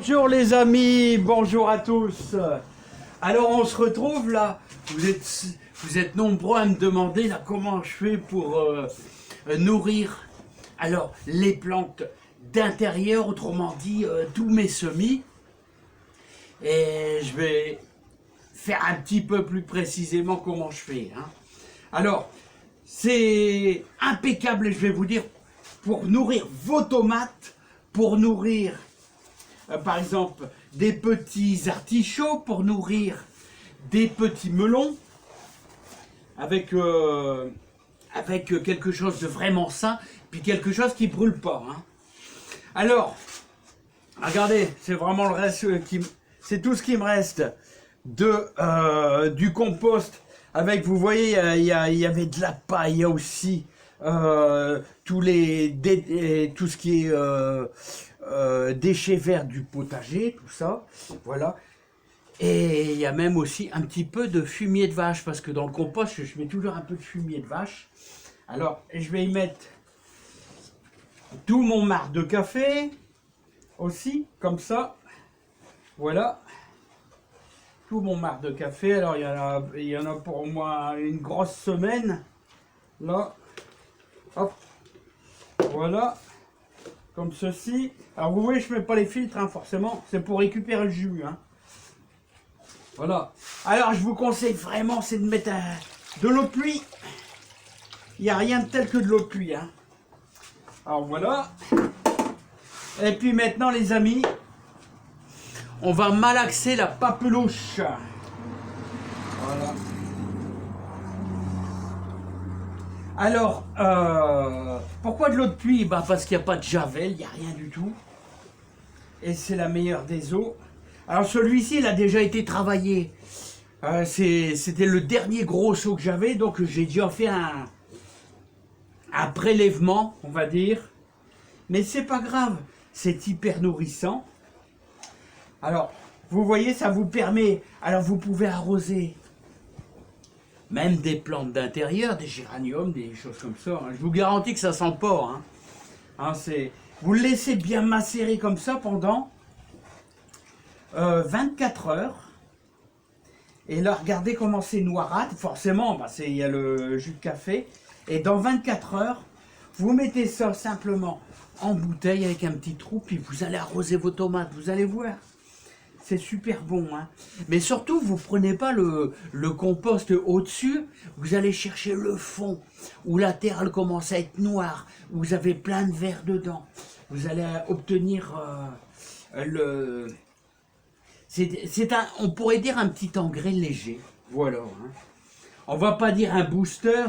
Bonjour les amis, bonjour à tous. Alors on se retrouve là, vous êtes nombreux à me demander là comment je fais pour nourrir alors les plantes d'intérieur, autrement dit tous mes semis. Et je vais faire un petit peu plus précisément comment je fais. Alors c'est impeccable et je vais vous dire pour nourrir vos tomates, pour nourrir par exemple des petits artichauts, pour nourrir des petits melons, avec quelque chose de vraiment sain, puis quelque chose qui ne brûle pas. Alors, regardez, c'est vraiment le reste c'est tout ce qui me reste du compost. Avec, vous voyez, il y avait de la paille, il y a aussi tout ce qui est déchets verts du potager, tout ça, voilà. Et il y a même aussi un petit peu de fumier de vache, parce que dans le compost, je mets toujours un peu de fumier de vache. Alors, je vais y mettre tout mon marc de café, aussi, comme ça, voilà. Tout mon marc de café, alors il y en a pour moi une grosse semaine, là, hop, voilà. Comme ceci. Alors vous voyez, je ne mets pas les filtres, forcément. C'est pour récupérer le jus. Voilà. Alors je vous conseille vraiment, c'est de mettre de l'eau de pluie. Il n'y a rien de tel que de l'eau de pluie. Alors voilà. Et puis maintenant, les amis, on va malaxer la papelouche. Voilà. Alors, pourquoi de l'eau de pluie? Parce qu'il n'y a pas de javel, il n'y a rien du tout. Et c'est la meilleure des eaux. Alors celui-ci, il a déjà été travaillé. C'était le dernier gros seau que j'avais, donc j'ai déjà fait un prélèvement, on va dire. Mais c'est pas grave, c'est hyper nourrissant. Alors, vous voyez, ça vous permet... Alors vous pouvez arroser même des plantes d'intérieur, des géraniums, des choses comme ça. Je vous garantis que ça sent pas. Vous le laissez bien macérer comme ça pendant 24 heures. Et là, regardez comment c'est noirâtre. Forcément, il y a le jus de café. Et dans 24 heures, vous mettez ça simplement en bouteille avec un petit trou, puis vous allez arroser vos tomates. Vous allez voir. C'est super bon, Mais surtout, vous ne prenez pas le compost au-dessus, vous allez chercher le fond, où la terre elle commence à être noire, où vous avez plein de verre dedans. Vous allez obtenir on pourrait dire un petit engrais léger, voilà. On va pas dire un booster,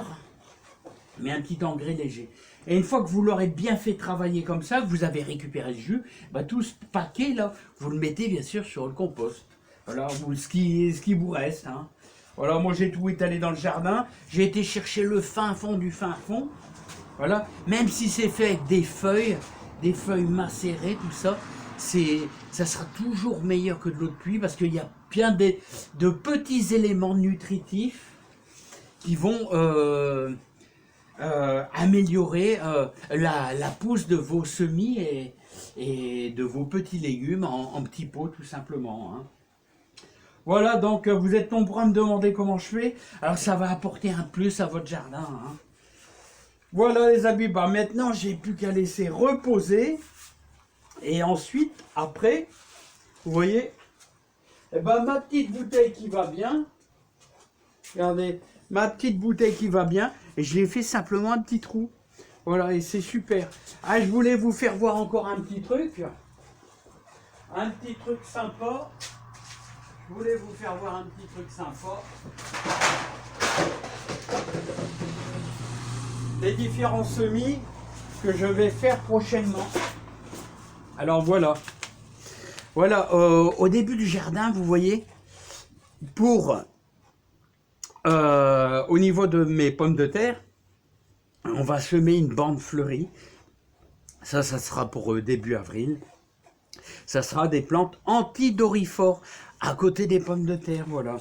mais un petit engrais léger. Et une fois que vous l'aurez bien fait travailler comme ça, que vous avez récupéré le jus, tout ce paquet là, vous le mettez bien sûr sur le compost. Voilà, ce qui vous reste. Voilà, moi j'ai tout étalé dans le jardin. J'ai été chercher le fin fond du fin fond. Voilà, même si c'est fait avec des feuilles macérées, tout ça, ça sera toujours meilleur que de l'eau de pluie parce qu'il y a bien de petits éléments nutritifs qui vont améliorer la pousse de vos semis et de vos petits légumes en petits pots tout simplement. Voilà, donc vous êtes nombreux à me demander comment je fais. Alors ça va apporter un plus à votre jardin. Voilà les amis, maintenant j'ai plus qu'à laisser reposer. Et ensuite, après, vous voyez, ma petite bouteille qui va bien. Regardez, ma petite bouteille qui va bien. Et je l'ai fait simplement un petit trou. Voilà, et c'est super. Je voulais vous faire voir encore un petit truc. Un petit truc sympa. Je voulais vous faire voir un petit truc sympa. Les différents semis que je vais faire prochainement. Alors voilà. Voilà, au début du jardin, vous voyez, au niveau de mes pommes de terre, on va semer une bande fleurie. Ça sera pour début avril. Ça sera des plantes anti-dorifores à côté des pommes de terre, voilà.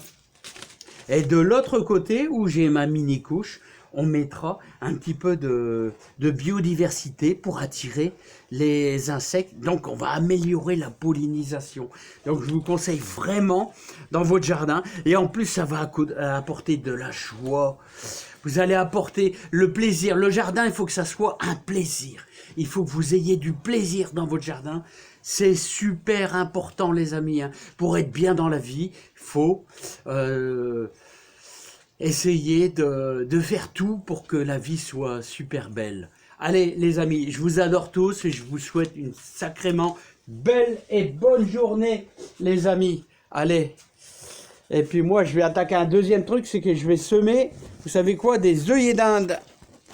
Et de l'autre côté, où j'ai ma mini couche, on mettra un petit peu de biodiversité pour attirer les insectes. Donc, on va améliorer la pollinisation. Donc, je vous conseille vraiment dans votre jardin. Et en plus, ça va apporter de la joie. Vous allez apporter le plaisir. Le jardin, il faut que ça soit un plaisir. Il faut que vous ayez du plaisir dans votre jardin. C'est super important, les amis. Hein. Pour être bien dans la vie, il faut essayer de faire tout pour que la vie soit super belle. Allez, les amis, je vous adore tous et je vous souhaite une sacrément belle et bonne journée, les amis. Allez. Et puis moi, je vais attaquer un deuxième truc, c'est que je vais semer, vous savez quoi, des œillets d'Inde.